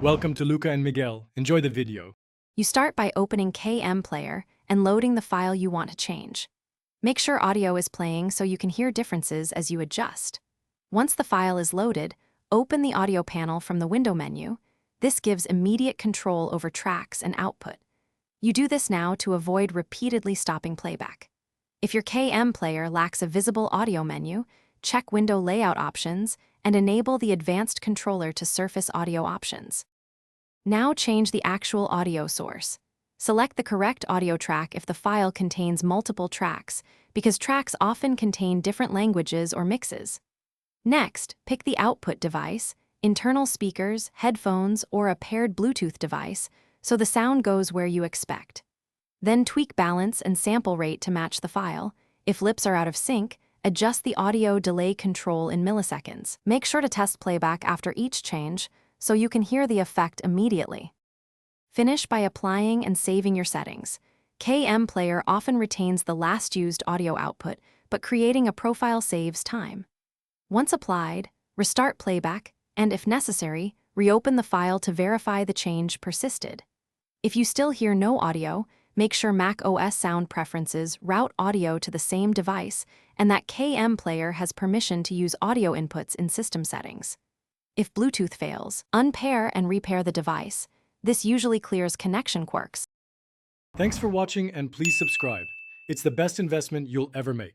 Welcome to Luca and Miguel. Enjoy the video. You start by opening Kmplayer and loading the file you want to change. Make sure audio is playing so you can hear differences as you adjust. Once the file is loaded, open the audio panel from the window menu. This gives immediate control over tracks and output. You do this now to avoid repeatedly stopping playback. If your Kmplayer lacks a visible audio menu, check window layout options and enable the advanced controller to surface audio options. Now change the actual audio source. Select the correct audio track if the file contains multiple tracks, because tracks often contain different languages or mixes. Next, pick the output device, internal speakers, headphones, or a paired Bluetooth device, so the sound goes where you expect. Then tweak balance and sample rate to match the file. If lips are out of sync, adjust the audio delay control in milliseconds. Make sure to test playback after each change, so you can hear the effect immediately. Finish by applying and saving your settings. Kmplayer often retains the last used audio output, but creating a profile saves time. Once applied, restart playback, and if necessary, reopen the file to verify the change persisted. If you still hear no audio, make sure Mac OS sound preferences route audio to the same device and that Kmplayer has permission to use audio inputs in system settings. If Bluetooth fails, unpair and repair the device. This usually clears connection quirks. Thanks for watching and please subscribe. It's the best investment you'll ever make.